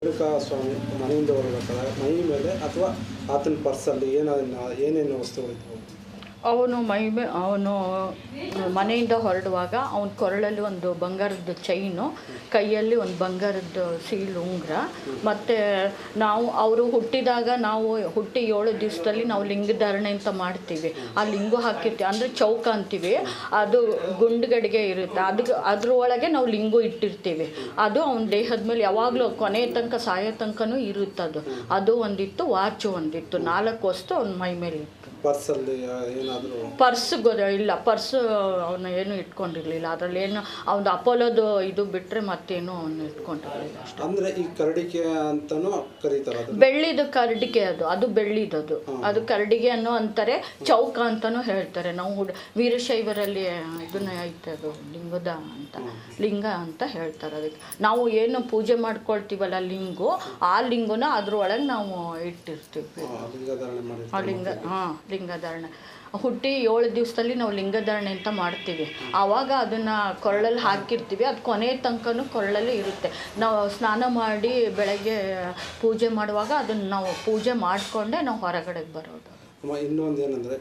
ರೇಣುಕಾ ಸ್ವಾಮಿ ಮನೆಯಿಂದ ಹೊರಬೇಕಾದ್ರೆ ಮೈ ಮೇಲೆ ಅಥವಾ ಆತನ ಪರ್ಸಲ್ಲಿ ಏನೇನು ವಸ್ತುಗಳಿದ್ವು? ಅವನು ಮನೆಯಿಂದ ಹೊರಡುವಾಗ ಅವನ ಕೊರಳಲ್ಲಿ ಒಂದು ಬಂಗಾರದ ಚೈನು, ಕೈಯಲ್ಲಿ ಒಂದು ಬಂಗಾರದ ಸೀಲ್ ಉಂಗುರ, ಮತ್ತು ಅವರು ಹುಟ್ಟಿದಾಗ ಹುಟ್ಟಿ 7 ದಿವಸದಲ್ಲಿ ನಾವು ಲಿಂಗಧಾರಣೆ ಅಂತ ಮಾಡ್ತೀವಿ. ಆ ಲಿಂಗು ಹಾಕಿರ್ತೀವಿ, ಅಂದರೆ ಚೌಕ ಅಂತೀವಿ. ಅದು ಗುಂಡುಗಡಿಗೆ ಇರುತ್ತೆ, ಅದ್ರೊಳಗೆ ನಾವು ಲಿಂಗು ಇಟ್ಟಿರ್ತೀವಿ. ಅದು ಅವನ ದೇಹದ ಮೇಲೆ ಯಾವಾಗಲೂ ಕೊನೆಯ ತನಕ ಸಾಯೋ ತನಕನೂ ಇರುತ್ತದು. ಅದು ಒಂದಿತ್ತು, ವಾಚು ಒಂದಿತ್ತು, 4 ವಸ್ತು ಅವನ ಮೈ ಮೇಲೆ ಇತ್ತು. ಪರ್ಸಲ್ಲಿ ಏನಾದರೂ? ಪರ್ಸ್ ಇಲ್ಲ, ಪರ್ಸ್ ಅವನು ಏನು ಇಟ್ಕೊಂಡಿರಲಿಲ್ಲ. ಅದರಲ್ಲಿ ಏನು ಅವನು ಅಪೋಲೋದು ಇದು ಬಿಟ್ಟರೆ ಮತ್ತೇನು ಅವನು ಇಟ್ಕೊಂಡಿರಲಿಲ್ಲ ಅಷ್ಟೇ. ಅಂದರೆ ಈ ಕರಡಿಕೆ ಅಂತಲೂ ಕರೀತಾರೆ. ಬೆಳ್ಳಿದು ಕರಡಿಕೆ, ಅದು ಬೆಳ್ಳಿದದು. ಅದು ಕರಡಿಗೆ ಅನ್ನೋ ಅಂತಾರೆ, ಚೌಕ ಅಂತಲೂ ಹೇಳ್ತಾರೆ. ನಾವು ವೀರಶೈವರಲ್ಲಿ ಇದನ್ನ ಐತೆ, ಅದು ಲಿಂಗ ಅಂತ ಹೇಳ್ತಾರೆ. ಅದಕ್ಕೆ ನಾವು ಏನು ಪೂಜೆ ಮಾಡ್ಕೊಳ್ತೀವಲ್ಲ ಆ ಲಿಂಗುನ ಅದ್ರೊಳಗೆ ನಾವು ಇಟ್ಟಿರ್ತೀವಿ. ಲಿಂಗಧಾರಣೆ ಹುಟ್ಟಿ 7 ದಿವಸದಲ್ಲಿ ನಾವು ಲಿಂಗಧಾರಣೆ ಅಂತ ಮಾಡ್ತೀವಿ. ಆವಾಗ ಅದನ್ನು ಕೊರಳಲ್ಲಿ ಹಾಕಿರ್ತೀವಿ. ಅದು ಕೊನೆಯ ತನಕನೂ ಕೊರಳಲ್ಲಿ ಇರುತ್ತೆ. ನಾವು ಸ್ನಾನ ಮಾಡಿ ಬೆಳಗ್ಗೆ ಪೂಜೆ ಮಾಡುವಾಗ ಅದನ್ನು ನಾವು ಪೂಜೆ ಮಾಡಿಕೊಂಡೇ ನಾವು ಹೊರಗಡೆಗೆ ಬರೋದು. ಇನ್ನೊಂದು ಏನಂದರೆ,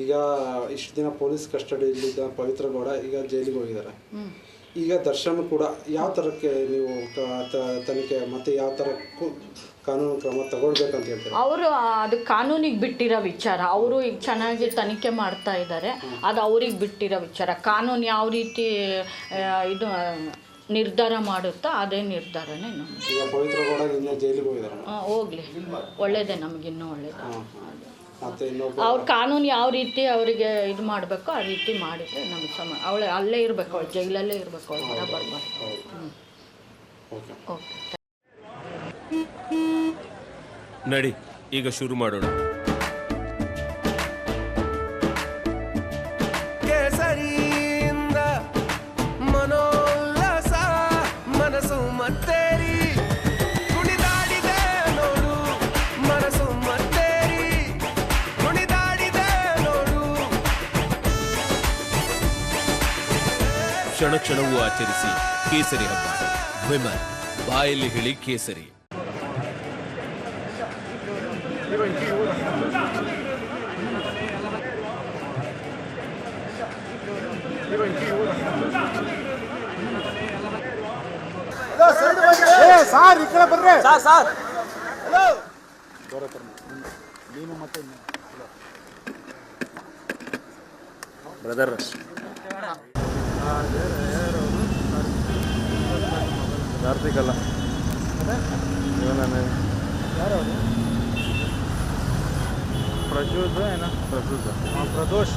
ಈಗ ಇಷ್ಟು ದಿನ ಪೊಲೀಸ್ ಕಸ್ಟಡಿಯಲ್ಲಿದ್ದ ಪವಿತ್ರ ಗೌಡ ಈಗ ಜೈಲಿಗೆ ಹೋಗಿದ್ದಾರೆ. ಈಗ ದರ್ಶನ್ ಕೂಡ ಯಾವ ಥರಕ್ಕೆ ನೀವು ತನಿಖೆ ಮತ್ತು ಯಾವ ಥರಕ್ಕೂ ಕಾನೂನು ಕ್ರಮ ತಗೊಳ್ಬೇಕಂತ ಹೇಳ್ತಾರೆ? ಅವರು ಅದು ಕಾನೂನಿಗೆ ಬಿಟ್ಟಿರೋ ವಿಚಾರ. ಅವರು ಈಗ ಚೆನ್ನಾಗಿ ತನಿಖೆ ಮಾಡ್ತಾ ಇದ್ದಾರೆ. ಅದು ಅವ್ರಿಗೆ ಬಿಟ್ಟಿರೋ ವಿಚಾರ. ಕಾನೂನು ಯಾವ ರೀತಿ ಇದು ನಿರ್ಧಾರ ಮಾಡುತ್ತಾ ಅದೇ ನಿರ್ಧಾರನೇ ನಮಗೆ. ಈಗ ಪವಿತ್ರ ಗೌಡ ನಿನ್ನೆ ಜೈಲಿಗೆ ಹೋಗಿದ್ದಾರೆ. ಹೋಗ್ಲಿ, ಒಳ್ಳೇದೇ, ನಮಗಿನ್ನೂ ಒಳ್ಳೇದು. ಮತ್ತೆ ಅವ್ರ ಕಾನೂನು ಯಾವ ರೀತಿ ಅವರಿಗೆ ಇದು ಮಾಡಬೇಕೋ ಆ ರೀತಿ ಮಾಡಿದರೆ ನಮಗೆ ಅವಳು ಅಲ್ಲೇ ಇರಬೇಕು, ಅವಳು ಜೈಲಲ್ಲೇ ಇರಬೇಕು, ಅವಳು ಹೊರ ಬರಬಾರ್ದು. ಓಕೆ, ನಡಿ, ಈಗ ಶುರು ಮಾಡೋಣ. ಕೇಸರಿಯಿಂದ ಮನೋಲ್ಲಾಸ ಮನಸ್ಸು ಮತ್ತೇರಿ ಕುಣಿದಾಡಿದೆ ನೋಡು, ಮನಸ್ಸು ಮತ್ತೇರಿ ಕುಣಿದಾಡಿದೆ ನೋಡು. ಕ್ಷಣ ಕ್ಷಣವೂ ಆಚರಿಸಿ ಕೇಸರಿ ಹಬ್ಬ. ವಿಮಲ್, ಬಾಯಲ್ಲಿ ಹೇಳಿ ಕೇಸರಿ. ಸರ್, ಈ ಕಡೆ ಬರ್ರಿ ಸರ್. ನೀನು ಮತ್ತೆ ಬ್ರದರ್ ಕಾರ್ತಿಕ್ ಅಲ್ಲ, ಯಾರು? ಪ್ರಜ್ವಲ್ ಏನೋ, ಪ್ರದೋಷ್.